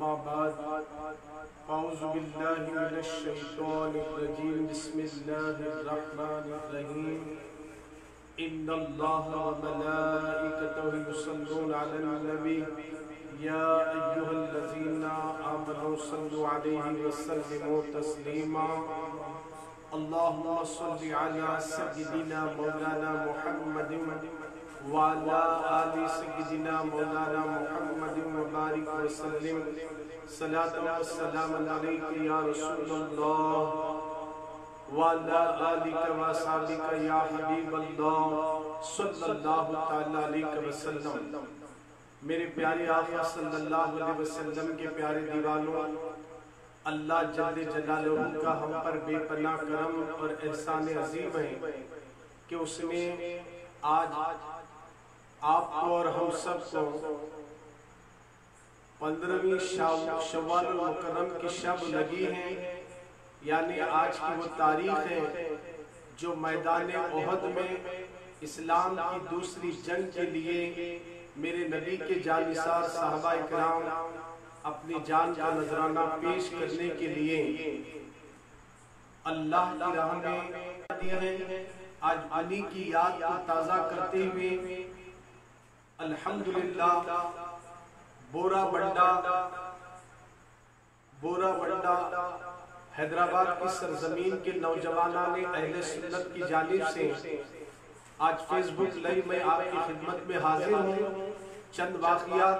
اما بعد اعوذ باللہ من الشیطان الرجیم بسم اللہ الرحمن الرحیم ان اللہ وملائکتہ یصلون علی النبی یا ایہا الذین آمنوا صلوا علیہ وسلموا تسلیما اللہم صل علی سیدنا مولانا محمد وعلى آل سيدنا مولانا محمد وبارك وسلم صلاة والسلام عليك يا رسول الله وعلى آلك وصحبك يا حبيب الله صلى الله تعالى عليك وسلم۔ میرے پیارے آقا صلی اللہ علیہ وسلم کے پیارے دیوانوں، اللہ جل جلالہ کا ہم پر بے پناہ کرم اور احسان عظیم ہے کہ اس نے آج آپ کو اور ہم سب کو 15ویں شوال المکرم کی شب لگی ہے، یعنی آج کی وہ تاریخ ہے جو میدان احد میں اسلام کی دوسری جنگ کے لیے میرے نبی کے جانثار صحابہ اکرام اپنی جان کا نذرانہ پیش کرنے کے لیے اللہ کی راہ میں دیا ہے۔ آج علی کی یاد کو تازہ کرتے ہوئے الحمدللہ بورا بنڈا حیدرآباد کی سرزمین کے نوجوانان اہل سنت کی جانب سے آج فیس بک لائیو میں آپ کی خدمت میں حاضر ہوں۔ چند واقعات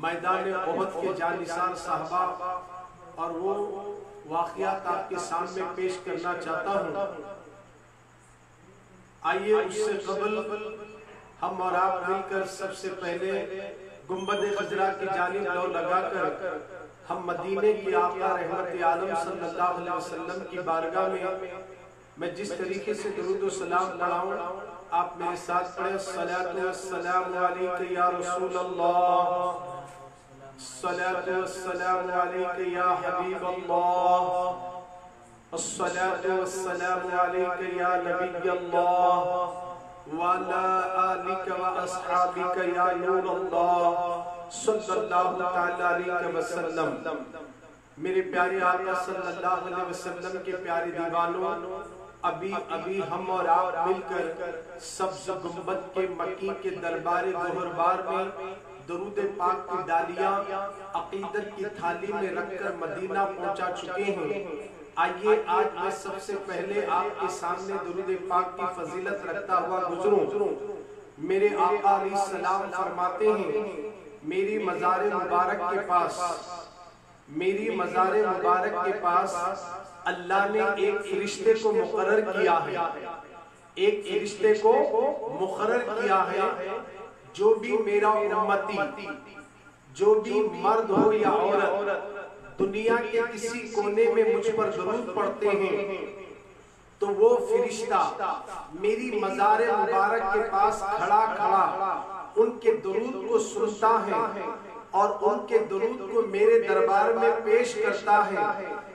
میدان احد کے جانثار صحابہ اور وہ واقعات آپ کے سامنے پیش کرنا چاہتا ہوں۔ آئیے اس سے قبل ہم اور آپ مل کر سب سے پہلے گنبد خضرا کی جانب لو لگا کر ہم مدینے کی آقا رحمت عالم صلی اللہ علیہ وسلم کی بارگاہ میں جس طریقے سے درود و سلام پڑھاؤں آپ میرے ساتھ پڑھیں۔ الصلاۃ والسلام علیک یا رسول اللہ، الصلاۃ والسلام علیک یا حبیب اللہ، الصلاۃ والسلام علیک یا نبی اللہ وعلى آلك وأصحابك يا نور اللہ صلی اللہ تعالیٰ علیہ وسلم۔ میرے پیارے آقا صلی اللہ علیہ وسلم کے پیارے دیوانوں، ابھی ہم اور آپ مل کر سبز گنبد کے مکی کے دربار گوہربار میں درود پاک کی ڈالیاں عقیدت کی تھالی میں رکھ کر مدینہ پہنچا چکے ہیں۔ آئیے آج میں سب سے پہلے آپ کے سامنے درود پاک کی فضیلت رکھتا ہوا گزروں۔ میرے آقا علیہ السلام فرماتے ہیں میری مزار مبارک کے پاس اللہ نے ایک فرشتے کو مقرر کیا ہے، جو بھی میرا امتی، جو بھی مرد ہو یا عورت دنیا کے کسی کونے میں مجھ پر درود پڑھتے ہیں تو وہ فرشتہ میری مزار مبارک کے پاس کھڑا ان کے درود کو سنتا ہے اور ان کے درود کو میرے دربار میں پیش کرتا ہے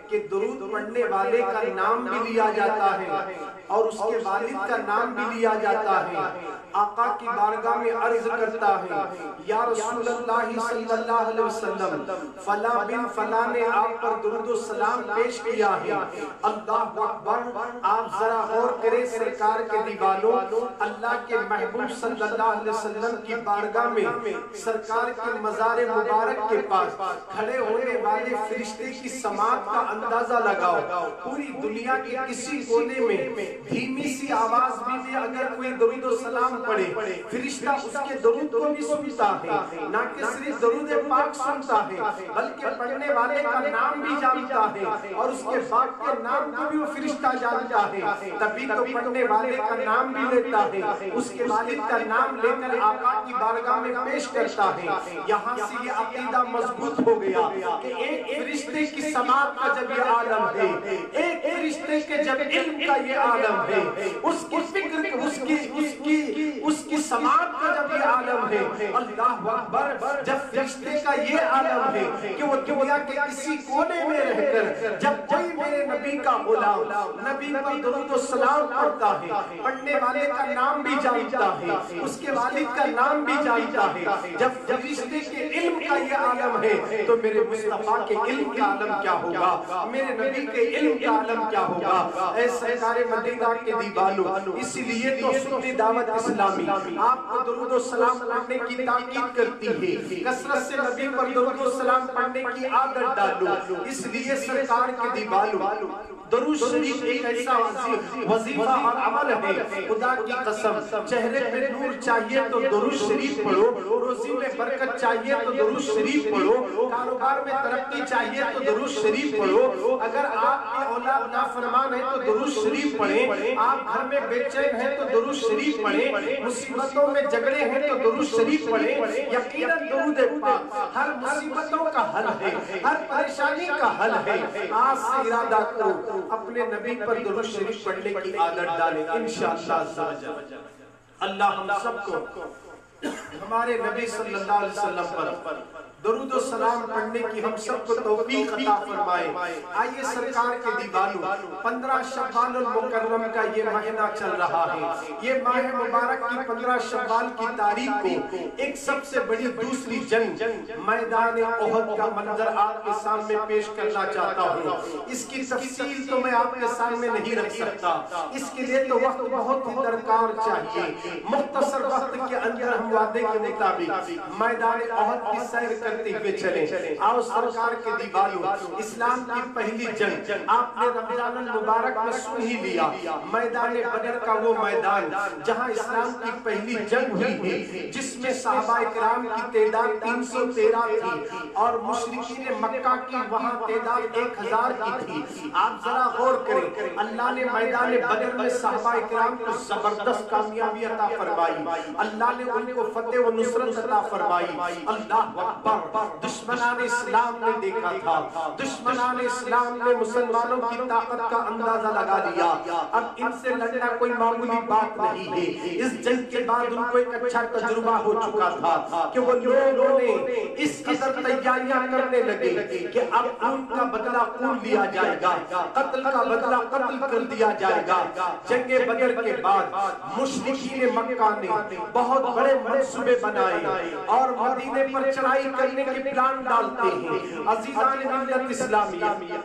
کہ درود پڑھنے والے کا نام بھی لیا جاتا ہے اور اس کے والد کا نام بھی لیا جاتا ہے۔ آقا کی بارگاہ میں عرض کرتا ہے یا رسول اللہ صلی اللہ علیہ وسلم فلاں بن فلاں نے آپ پر درود و سلام پیش کیا ہے۔ اللہ اکبر، آپ ذرا غور کریں سرکار کے دیوانوں، اللہ کے محبوب صلی اللہ علیہ وسلم کی بارگاہ میں سرکار کے مزار مبارک کے پاس کھڑے ہونے والے فرشتے کی سماعت کا اندازہ لگاؤ۔ پوری دنیا کے کسی کونے میں دھیمی سی آواز بھی اگر کوئی درود و سلام پڑھے فرشتہ اس کے درود کو بھی سنتا ہے، نہ کہ صرف درود پاک سنتا ہے بلکہ پڑھنے والے کا نام بھی جانتا ہے اور اس کے باپ کے نام کو بھی وہ فرشتہ جانتا ہے، تبھی تو پڑھنے والے کا نام بھی لیتا ہے، اس کے والد کا نام لے کر آقا کی بارگاہ میں پیش کرتا ہے۔ یہاں سے یہ عقیدہ مضبوط ہو گیا کہ ایک فرشتے کی سماعت کا جب یہ عالم ہے، ایک فرشتے کے جب علم کا یہ عالم ہے، اس کی فکر، اس کی اس کی سماعت کا جب یہ عالم ہے، اللہ اکبر، جب فرشتے کا یہ عالم ہے کہ وہ دنیا کے کسی کونے میں رہ کر جب کوئی میرے نبی کا غلام نبی پر درود و سلام پڑھتا ہے، پڑھنے والے کا نام بھی جانتا ہے، اس کے والد کا نام بھی جانتا ہے، جب فرشتے کے علم کا یہ عالم ہے تو میرے مصطفیٰ کے علم کا عالم کیا ہوگا، میرے نبی کے علم کا عالم کیا ہوگا۔ اے سرکار مدینہ کے دیوانوں، اسی لیے تو سنی دعوت اسلامی آپ کو درود و سلام پڑھنے کی تاکید کرتی ہے، کثرت سے نبی پر درود و سلام پڑھنے کی عادت ڈالو۔ اس لیے سرکار کے دیوانوں، درود شریف ایک ایسا وظیفہ اور عمل ہے، خدا کی قسم، چہرے پہ نور چاہیے تو درود شریف پڑھو، روزی میں برکت چاہیے تو درود شریف پڑھو، کاروبار میں ترقی چاہیے تو درود شریف پڑھو، اگر آپ کی اولاد نافرمان ہے تو درود شریف پڑھیں، آپ گھر میں بے چین ہیں تو درود شریف پڑھیں، مصیبتوں میں جھگڑے ہیں تو درود شریف پڑھیں۔ یقیناً درود پاک ہر مصیبتوں کا حل ہے، ہر پریشانی کا حل ہے۔ آج سے ارادہ کرو اپنے نبی پر درود شریف پڑھنے کی عادت ڈالیں انشاءاللہ۔ اللہ ہم سب کو ہمارے نبی صلی اللہ علیہ وسلم پر درود و سلام پڑھنے کی ہم سب کو توفیق عطا فرمائے۔ آئیے سرکار کے دیوانوں، 15 شوال المکرم کا یہ مہینہ چل رہا ہے، یہ ماہ مبارک کی 15 شوال کی تاریخ کو ایک سب سے بڑی دوسری جنگ میدان احد کا منظر آپ کے سامنے پیش کرنا چاہتا ہوں۔ اس کی تفصیل تو میں آپ کے سامنے نہیں رکھ سکتا، اس کے لیے تو وقت بہت ہی درکار چاہیے۔ مختصر وقت کے اندر ہم وعدے کے مطابق میدان احد کی سیر کرتے ہوئے چلیں۔ آؤ سرکار کے دیوانوں، اسلام کی پہلی جنگ آپ نے رمضان المبارک میں سن ہی لیا، میدان بدر کا وہ میدان جہاں اسلام کی پہلی جنگ ہوئی ہے، جس میں صحابہ اکرام کی تعداد 313 تھی اور مشرکین مکہ کی وہاں تعداد 1000 کی تھی۔ آپ ذرا غور کریں، اللہ نے میدان بدر میں صحابہ اکرام کو زبردست کامیابی عطا فرمائی، اللہ نے ان کو فتح و نصرت عطا فرمائی۔ اللہ اکبر، دشمنان اسلام نے دیکھا تھا، دشمنان اسلام نے مسلمانوں کی طاقت کا اندازہ لگا لیا، اب ان سے لڑنا کوئی معمولی بات نہیں ہے۔ اس جنگ کے بعد ان کو ایک اچھا تجربہ ہو چکا تھا کہ وہ لوگوں نے اس قدر تیاریاں کرنے لگے کہ اب خون کا بدلہ خون لیا جائے گا، قتل کا بدلہ قتل کر دیا جائے گا۔ جنگ بدر کے بعد مشرکین مکہ نے بہت بڑے منصوبے بنائے اور مدینے پر چڑھائی کرنے کے پلان ڈالتے ہیں۔ عزیزان ملت اسلامیہ،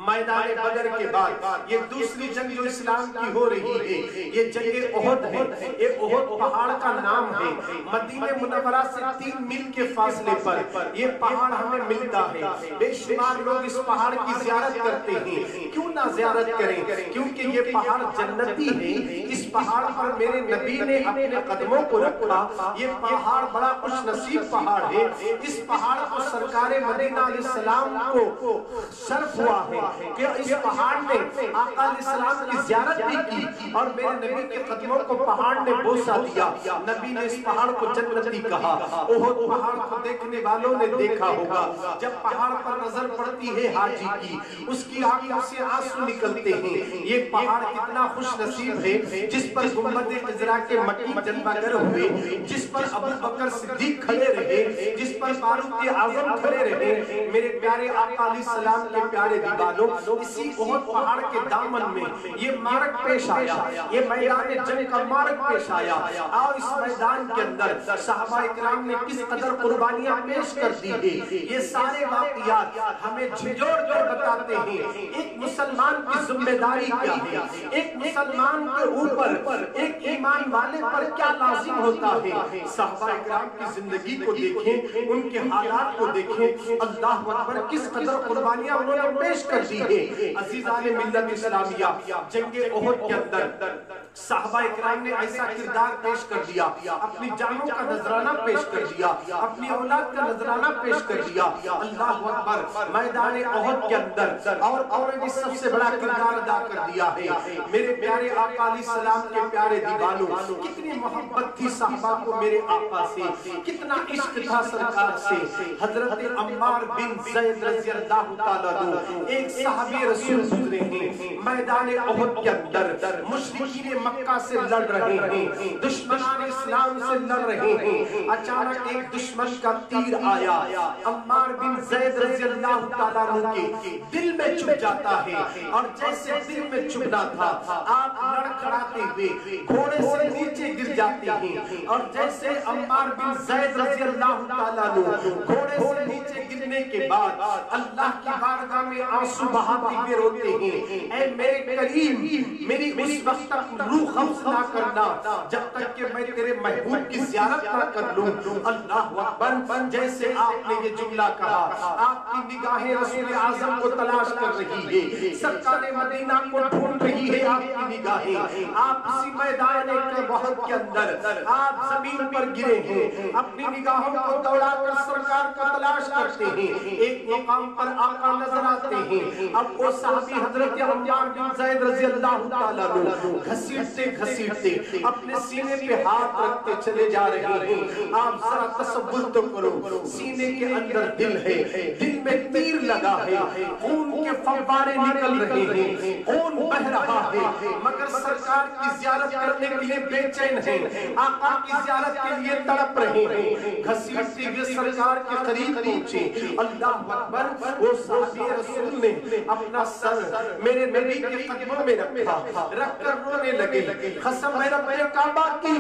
میدان بدر کے بعد یہ دوسری جنگ جو اسلام کی ہو رہی ہے، یہ جنگ احد ہے۔ یہ احد پہاڑ کا نام ہے، مدینہ منورہ سے 3 میل کے فاصلے پر یہ پہاڑ ہمیں ملتا ہے۔ بے شمار لوگ اس پہاڑ کی زیارت کرتے ہیں، کیوں نہ زیارت کریں، کیونکہ یہ پہاڑ جنتی ہے۔ اس پہاڑ پر میرے نبی نے اپنے قدموں کو رکھا، یہ پہاڑ بڑا خوش نصیب پہاڑ ہے۔ اس پہاڑ کو سرکار مدینہ علیہ السلام کو شرف ہوا ہے کہ اس پہاڑ نے آقا علیہ السلام کی زیارت بھی کی اور میرے نبی کے قدموں کو پہاڑ نے بوسہ دیا۔ نبی نے اس پہاڑ کو جنتی کہا۔ احد پہاڑ کو دیکھنے والوں نے دیکھا ہوگا، جب پہاڑ پر نظر پڑتی ہے حاجی کی، اس کی آنکھوں سے آنسو نکلتے ہیں۔ یہ پہاڑ کتنا خوش نصیب ہے جس پر گنبد خضرا کے مکی جلوہ گر ہوئے، جس پر ابو بکر صدیق کھڑے رہے، جس پر فاروق اعظم کھڑے رہے۔ میرے پیارے آقا علیہ السلام کے پیارے دیوانوں، اسی احد پہاڑ کے دامن میں یہ مارک پیش آیا، یہ میدان جنگ کا مارک پیش آیا۔ آؤ اس میدان کے اندر صحابہ اکرام نے کس قدر قربانیاں پیش کر دی ہے، یہ سارے واقعات ہمیں جھنجھوڑ کر بتاتے ہیں ایک مسلمان کی ذمہ داری کیا ہے، ایک مسلمان کے اوپر، ایک ایمان والے پر کیا لازم ہوتا ہے۔ صحابہ اکرام کی زندگی کو دیکھیں، ان کے حالات کو دیکھیں، اللہ اکبر، کس قدر قربانیاں انہوں نے پیش کر دی ہے۔ عزیزان ملت اسلامیہ، جنگ احد کے اندر صحابہ اکرام نے ایسا کردار پیش کر دیا، اپنی جانوں کا نذرانہ پیش کر دیا، اپنی اولاد کا نذرانہ پیش کر دیا۔ اللہ اکبر، میدان احد کے اندر اور بھی سب سے بڑا کردار ادا کر دیا ہے۔ میرے پیارے آقا علیہ السلام کے پیارے دیوانوں، کتنی محبت تھی صحابہ کو میرے آقا سے، کتنا عشق تھا سرکار سے۔ حضرت عمار بن زید رضی اللہ تعالیٰ عنہ ایک صحابی رسول گزرے ہیں، میدان احد کے اندر مشرکین مکہ سے لڑ رہے ہیں، دشمنان اسلام سے لڑ رہے ہیں، اچانک ایک دشمن کا تیر آیا، عمار بن زید رضی اللہ تعالیٰ عنہ کے دل میں چبھ جاتا ہے، اور جیسے دل میں چبھنا تھا آپ لڑکھڑاتے ہوئے گھوڑے سے نیچے گر جاتے ہیں، اور جیسے عمار بن زید رضی اللہ تعالیٰ عنہ گھوڑے سے نیچے گرنے کے بعد اللہ کی بارگاہ میں آنسو بہاتے ہوئے روتے ہیں، اے میرے کریم میری اس وقت تک روح قبض نہ کرنا جب تک کہ میں تیرے محبوب کی زیارت نہ کر لوں۔ اللہ اکبر، جیسے آپ نے یہ جملہ کہا آپ کی نگاہیں رسول اعظم کو تلاش کر رہی ہے، سرکار مدینہ کو ڈھونڈ رہی ہے آپ کی نگاہیں، آپ اسی میدان بہت کے اندر آپ زمین پر گرے ہیں، اپنی نگاہوں کو دوڑا کر سرکار کو تلاش کرتے ہیں، ایک مقام پر آقا نظر آتے ہیں، اب وہ صحابی حضرت عمار بن زید رضی اللہ تعالیٰ عنہ گھسیٹتے گھسیٹتے اپنے سینے پہ ہاتھ رکھتے چلے جا رہے ہیں۔ آپ ذرا تصور تو کرو، سینے کے اندر دل ہے، دل میں تیر لگا ہے، خون کے فوارے نکل رہے ہیں، خون بہ رہا ہے، مگر سرکار کی زیارت کرنے کے لیے بے چین ہیں، آقا کی زیارت کے لیے تڑپ رہے ہیں، گھسیٹتے ہوئے سرکار کے قریب پہنچے۔ اللہ اکبر، وہ صحابی رسول نے اپنا سر میرے نبی کے قدموں میں رکھا، رکھ کر رونے لگے، قسم ہے رب کعبہ کی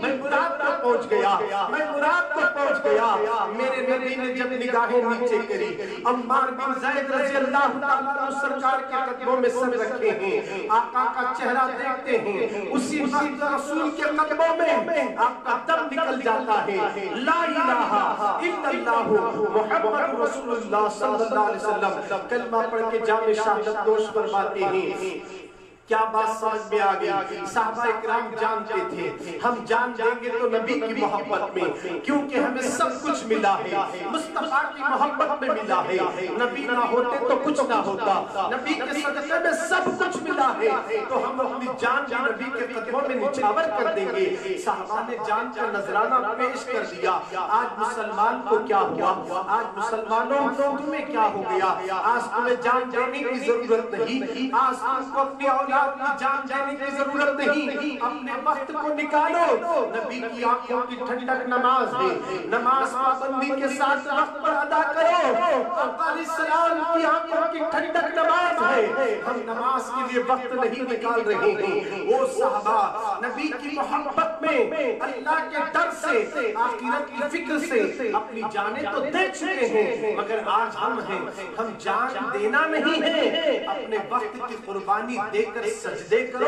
میں مراد کو پہنچ گیا، میں مراد کو پہنچ گیا۔ میرے نبی نے جب نگاہیں نیچے کری، عمار بن زید رضی اللہ تعالیٰ عنہ سرکار کے قدموں میں سر رکھے ہیں، آقا کا چہرہ دیکھتے ہیں، اسی وقت رسول کے قدموں میں آپ کا دم نکل جاتا ہے، لا الہ الا اللہ محمد رسول اللہ صلی اللہ علیہ وسلم کلمہ پڑھ کے جام شہادت نوش فرماتے ہیں۔ کیا بات سمجھ میں آگئی؟ صحابہ اکرام جانتے تھے ہم جان دیں گے تو نبی کی محبت میں، کیونکہ ہمیں سب کچھ ملا ہے، مصطفیٰ کی محبت میں ملا ہے، نبی نہ ہوتے تو کچھ نہ ہوتا، نبی کے صدقے میں سب کچھ ملا ہے، تو ہم اپنی جان بھی نبی کے قدموں میں نچھاور کر دیں گے۔ صحابہ نے جان کا نذرانہ پیش کر دیا۔ آج مسلمان کو کیا ہوا؟ آج مسلمانوں تمہیں کیا ہو گیا؟ آج تمہیں جان دینے کی ضرورت نہیں، آج تم کو اپنی اولاد کی جان دینے کی ضرورت نہیں، اپنے وقت کو نکالو، نبی کی آنکھوں کی ٹھنڈک نماز ہے، نماز پابندی کے ساتھ وقت پر ادا کرو، آقا علیہ السلام کی آنکھوں کی ٹھنڈک نماز ہے، ہم نماز کے لیے وقت نہیں نکال رہے ہیں۔ وہ صحابہ نبی کی محبت میں، اللہ کے ڈر سے، آخرت کی فکر سے اپنی جانیں تو دے چکے ہیں، مگر آج ہم ہیں، ہم جان دینا نہیں ہے، اپنے وقت کی قربانی دے کر سجدے کرو،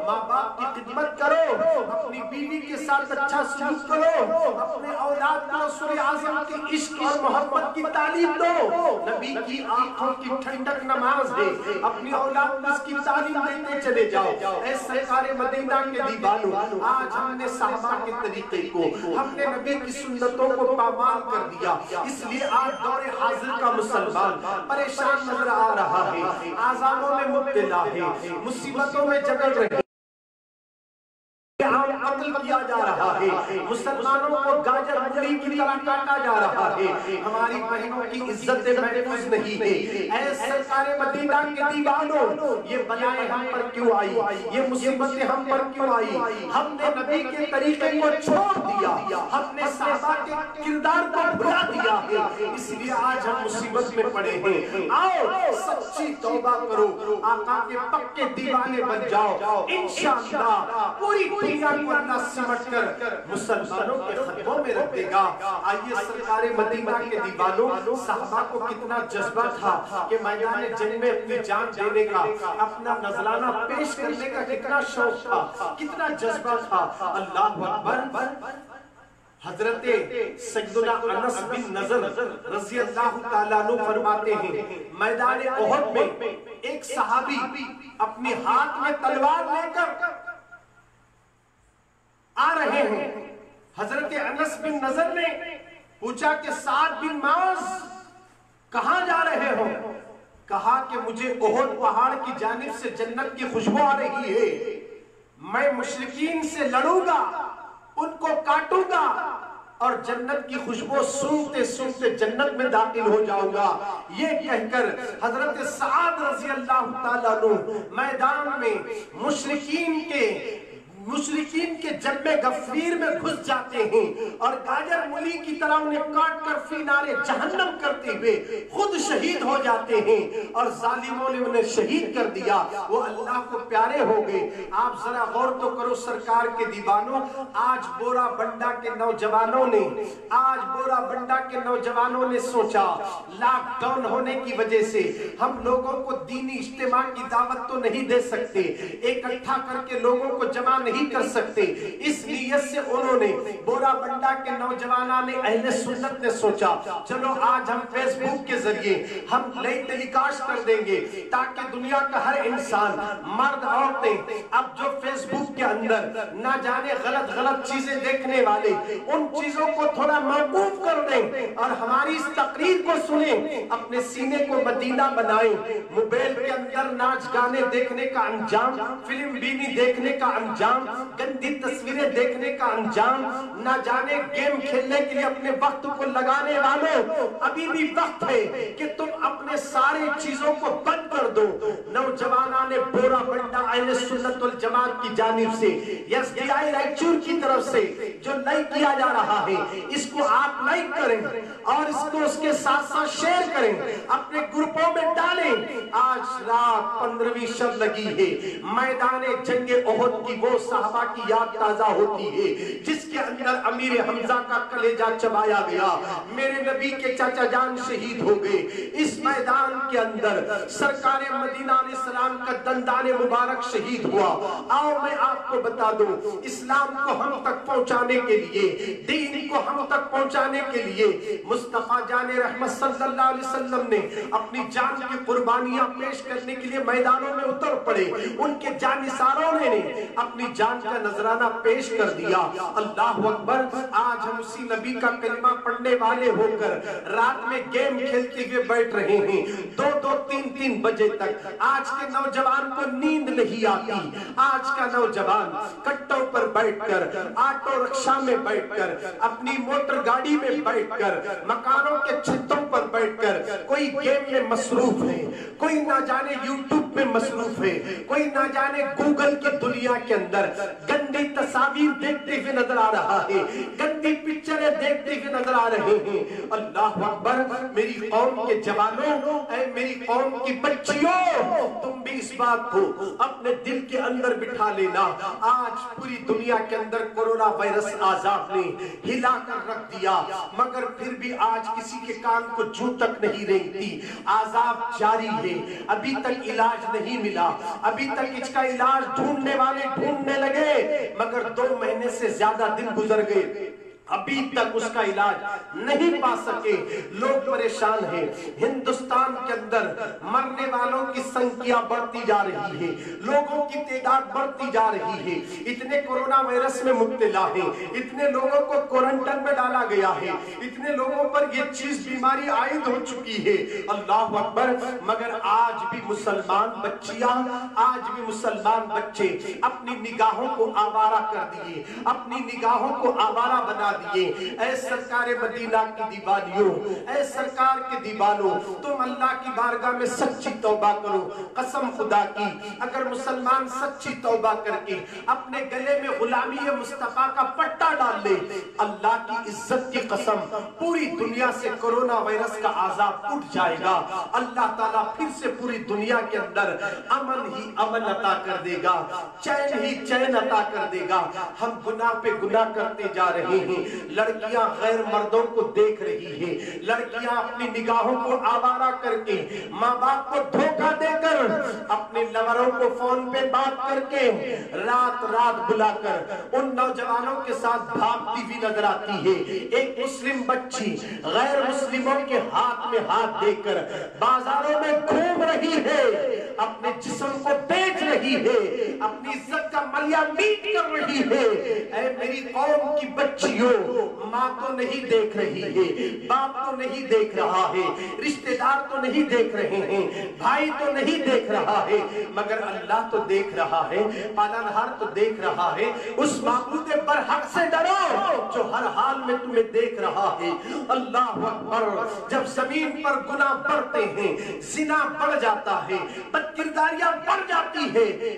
ماں باپ کی خدمت کرو، اپنی بیوی کے ساتھ اچھا سلوک کرو، اپنے اولاد کو رسول اعظم کی عشق اور محبت کی تعلیم دو۔ نبی کی آنکھوں کی ٹھنڈک نماز ہے، اپنی اولاد کو اس کی تعلیم دیتے چلے جاؤ۔ اے سرکار مدینہ کے دیوانوں، آج ہم نے صحابہ کے طریقے کو، ہم نے نبی کی سنتوں کو پامال کر دیا، اس لیے آج دور حاضر کا مسلمان پریشان نظر آ رہا ہے، آزادوں میں مبتلا ہے، مصیبتوں میں جگڑ رہے ہیں، قتل کیا جا رہا ہے، مسلمانوں کو گاجر مولی کی طرح کاٹا جا رہا ہے، ہماری بہنوں کی عزت محفوظ نہیں ہے۔ اے سرکار مدینہ کے دیوانوں، یہ بلائیں ہم پر کیوں آئی؟ یہ مصیبتیں ہم پر کیوں آئی؟ ہم نے نبی کے طریقے کو چھوڑ دیا، ہم نے صحابہ کے کردار کو بھلا دیا ہے، اس لیے آج ہم مصیبت میں پڑے ہیں۔ آؤ سچی توبہ کرو، آقا کے پکے دیوانے بن جاؤ، انشاءاللہ پوری دنیا کو اللہ سمٹ کر مسلمانوں کے خطبوں میں رکھ دے گا۔ آئیے سرکار مدینہ کے دیوانوں، صحابہ کو کتنا جذبہ تھا کہ میدان جنگ میں اپنی جان دینے کا، اپنا نذرانہ پیش کرنے کا کتنا شوق تھا، کتنا جذبہ تھا۔ اللہ اکبر۔ حضرت سیدنا انس بن نضر رضی اللہ تعالیٰ عنہ فرماتے ہیں، میدان احد میں ایک صحابی اپنے ہاتھ میں تلوار لے کر آ رہے ہیں۔ حضرت انس بن نضر نے پوچھا کہ سعد بن معاذ کہاں جا رہے ہو؟ کہا کہ مجھے احد پہاڑ کی جانب سے جنت کی خوشبو آ رہی ہے، میں مشرکین سے لڑوں گا، ان کو کاٹوں گا اور جنت کی خوشبو سونگتے سونگتے جنت میں داخل ہو جاؤں گا۔ یہ کہہ کر حضرت سعد رضی اللہ تعالیٰ عنہ میدان میں مشرکین کے مشرکین کے جب میں غفیر میں گھس جاتے ہیں اور گاجر مولی کی طرح انہیں کاٹ کر فی نار جہنم کرتے ہوئے خود شہید ہو جاتے ہیں اور ظالموں نے انہیں شہید کر دیا، وہ اللہ کو پیارے ہو گئے۔ آپ ذرا غور تو کرو سرکار کے دیوانوں، آج بورا بنڈا کے نوجوانوں نے سوچا لاک ڈاؤن ہونے کی وجہ سے ہم لوگوں کو دینی اجتماع کی دعوت تو نہیں دے سکتے، اکٹھا کر کے لوگوں کو جمع نہیں کر سکتے، اس نیت سے انہوں نے بورا بنڈا کے نوجوانوں نے اہل سنت نے سوچا چلو آج ہم فیس بک کے ذریعے ہم نئی ٹیلی کاسٹ کر دیں گے تاکہ دنیا کا ہر انسان مرد عورتیں اب جو فیس بک کے اندر نہ جانے غلط چیزیں دیکھنے والے ان چیزوں کو تھوڑا موقوف کر دیں اور ہماری اس تقریر کو سنیں، اپنے سینے کو مدینہ بنائیں۔ موبائل کے اندر ناچ گانے دیکھنے کا انجام، فلم بینی دیکھنے کا انجام، گندی تصویریں دیکھنے کا انجام، نہ جانے گیم کھیلنے کے لیے اپنے وقت کو لگانے والوں، ابھی بھی وقت ہے کہ تم اپنے سارے چیزوں کو بند کر دو۔ نوجوانوں نے بورا بنڈا اہل سنت والجماعت کی جانب سے SBI رائچور کی طرف سے جو لائک کیا جا رہا ہے اس کو آپ لائک کریں اور اس کو اس کے ساتھ ساتھ شیئر کریں، اپنے گروپوں میں ڈالیں۔ آج رات 15ویں شب لگی ہے، میدان جنگ احد کی وہ صحابہ کی یاد تازہ ہوتی ہے جس کے اندر امیر حمزہ کا کلیجہ چبایا گیا، میرے نبی کے چاچا جان شہید ہو گئے۔ اس میدان کے اندر سرکار مدینہ علیہ السلام کا دندان مبارک شہید ہوا۔ آؤ میں آپ کو بتا دوں، اسلام کو ہم تک پہنچانے کے لیے، دین کو ہم تک پہنچانے کے لیے مصطفیٰ جان رحمت صلی اللہ علیہ وسلم نے اپنی جان کی قربانیاں پیش کرنے کے لیے میدانوں میں اتر پڑے، ان کے جانثاروں نے اپنی جان کا نذرانہ پیش کر دیا۔ اللہ اکبر، آج ہم اسی نبی کا کلمہ پڑھنے والے ہو کر رات میں گیم کھیلتے ہوئے بیٹھ رہے ہیں 2-2 3-3 بجے تک۔ آج کے نوجوان کو نیند نہیں آتی، آج کا نوجوان کٹوں پر بیٹھ کر، آٹو رکشہ میں بیٹھ کر، اپنی موٹر گاڑی میں بیٹھ کر، مکانوں کے چھتوں پر بیٹھ کر کوئی گیم میں مصروف ہے، کوئی نہ جانے یوٹیوب میں مصروف ہے، کوئی نہ جانے گوگل کی دنیا کے اندر گندی تصاویر دیکھتے ہوئے نظر آ رہا ہے، گندی پکچریں دیکھتے ہوئے نظر آ رہے ہیں۔ اللہ اکبر، میری قوم کے جوانوں، اے میری قوم کی بچیوں، تم بھی اس بات کو اپنے دل کے اندر بٹھا لینا۔ آج پوری دنیا کے اندر کورونا وائرس عذاب نے ہلا کر رکھ دیا، مگر پھر بھی آج کسی کے کان کو جوں تک نہیں رینگتی، عذاب جاری ہے، ابھی تک علاج نہیں ملا، ابھی تک اس کا علاج ڈھونڈنے والے ڈھونڈنے لگے، مگر 2 مہینے سے زیادہ دن گزر گئے، ابھی تک اس کا علاج نہیں پا سکے، لوگ پریشان ہیں۔ ہندوستان کے اندر مرنے والوں کی سنکھیا بڑھتی جا رہی ہے، لوگوں کی تعداد بڑھتی جا رہی ہے، اتنے کورونا وائرس میں مبتلا ہیں، اتنے لوگوں کو کوارنٹائن میں ڈالا گیا ہے، اتنے لوگوں پر یہ چیز بیماری عائد ہو چکی ہے۔ اللہ اکبر، مگر آج بھی مسلمان بچیاں، آج بھی مسلمان بچے اپنی نگاہوں کو آوارہ کر دیے، اپنی نگاہوں کو آوارہ بنا دیے۔ اے سرکار مدینہ کی دیوانیوں، اے سرکار کے دیوانوں، تم اللہ کی بارگاہ میں سچی توبہ کرو۔ قسم خدا کی، اگر مسلمان سچی توبہ کر کے اپنے گلے میں غلامی مصطفیٰ کا پٹا ڈال لے، اللہ کی عزت کی قسم پوری دنیا سے کورونا وائرس کا عذاب اٹھ جائے گا۔ اللہ تعالیٰ پھر سے پوری دنیا کے اندر امن ہی امن عطا کر دے گا، چین ہی چین عطا کر دے گا۔ ہم گناہ پہ گناہ کرتے جا رہے ہیں، لڑکیاں غیر مردوں کو دیکھ رہی ہیں، لڑکیاں اپنی نگاہوں کو آوارہ کر کے، ماں باپ کو دھوکہ دے کر، اپنے لوروں کو فون پہ بات کر کے، رات رات بلا کر ان نوجوانوں کے ساتھ بھاگتی بھی نظر آتی ہے۔ ایک مسلم بچی غیر مسلموں کے ہاتھ میں ہاتھ دے کر بازاروں میں گھوم رہی ہے، اپنے جسم کو بیچ رہی ہے، اپنی عزت کا ملیہ میٹ کر رہی ہے۔ اے میری قوم کی بچیوں، ماں تو نہیں دیکھ رہی ہے، باپ تو نہیں دیکھ رہا ہے، رشتہ دار تو نہیں دیکھ رہے ہیں، بھائی تو نہیں دیکھ رہا ہے، مگر اللہ تو دیکھ رہا ہے، پالنہار تو دیکھ رہا ہے۔ اس معبود برحق سے ڈرو جو ہر حال میں تمہیں دیکھ رہا ہے۔ اللہ اکبر، جب زمین پر گناہ بڑھتے ہیں، زنا بڑھ جاتا ہے، بدکرداریاں بڑھ جاتی ہے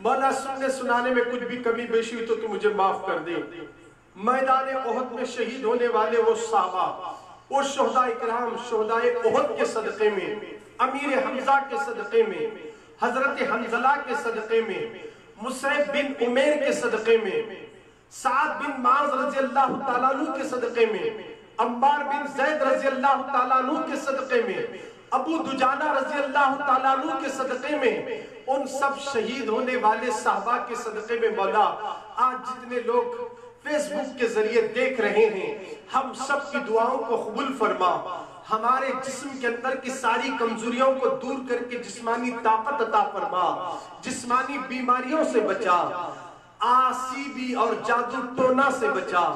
مولا سننے سنانے میں کچھ بھی کمی بیشی ہوئی تو مجھے معاف کر دے۔ میدان احد میں شہید ہونے والے وہ صحابہ، وہ شہداء اکرام، شہداء احد کے صدقے میں، امیر حمزہ کے صدقے میں، حضرت حنظلہ کے صدقے میں، مصعب بن عمیر کے صدقے میں، سعد بن معاذ رضی اللہ تعالیٰ عنہ کے صدقے میں، عمار بن زید رضی اللہ تعالیٰ عنہ کے صدقے میں، ابو دجانہ رضی اللہ تعالیٰ عنہ کے صدقے میں، ان سب شہید ہونے والے صحابہ کے صدقے میں مولا آج جتنے لوگ فیس بک کے ذریعے دیکھ رہے ہیں، ہم سب کی دعاؤں کو قبول فرما، ہمارے جسم کے اندر کی ساری کمزوریوں کو دور کر کے جسمانی طاقت عطا فرما، جسمانی بیماریوں سے بچا، آسیبی اور جادو ٹونا سے بچا،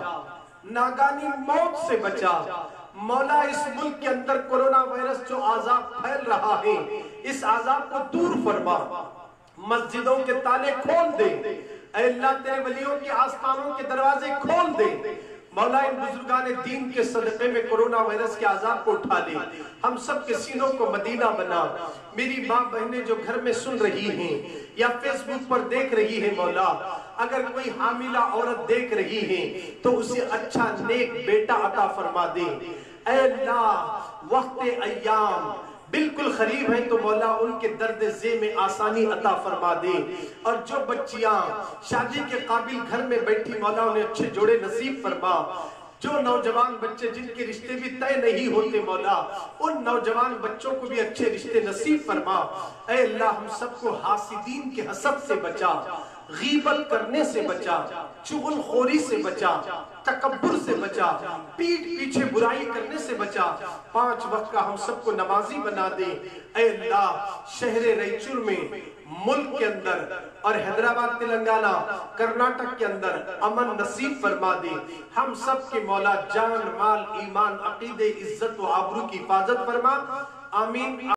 ناگانی موت سے بچا۔ مولا اس ملک کے اندر کورونا وائرس جو عذاب پھیل رہا ہے، اس عذاب کو دور فرما، مسجدوں کے تالے کھول دے، اے اللہ تیرے ولیوں کی آستانوں کے دروازے کھول دے۔ مولا ان بزرگان دین کے صدقے میں کورونا وائرس کے عذاب کو اٹھا لے، ہم سب کے سینوں کو مدینہ بنا۔ میری ماں بہنیں جو گھر میں سن رہی ہیں یا فیس بک پر دیکھ رہی ہیں مولا، اگر کوئی حاملہ عورت دیکھ رہی ہے تو اسے اچھا نیک بیٹا عطا فرما دے۔ اے اللہ وقت ایام بالکل قریب ہیں تو مولا ان کے درد ذہ میں آسانی عطا فرما دے، اور جو بچیاں شادی کے قابل گھر میں بیٹھی مولا انہیں اچھے جوڑے نصیب فرما، جو نوجوان بچے جن کے رشتے بھی طے نہیں ہوتے مولا ان نوجوان بچوں کو بھی اچھے رشتے نصیب فرما۔ اے اللہ ہم سب کو حاسدین کے حسد سے بچا، غیبت کرنے سے بچا، چغل خوری سے بچا، تکبر سے بچا، پیٹ پیچھے برائی کرنے سے بچا، 5 وقت کا ہم سب کو نمازی بنا دے۔ اے اللہ شہر رائچور میں، ملک کے اندر اور حیدرآباد تلنگانہ کرناٹک کے اندر امن نصیب فرما دے۔ ہم سب کے مولا جان مال ایمان عقیدے عزت و آبرو کی حفاظت فرما، آمین۔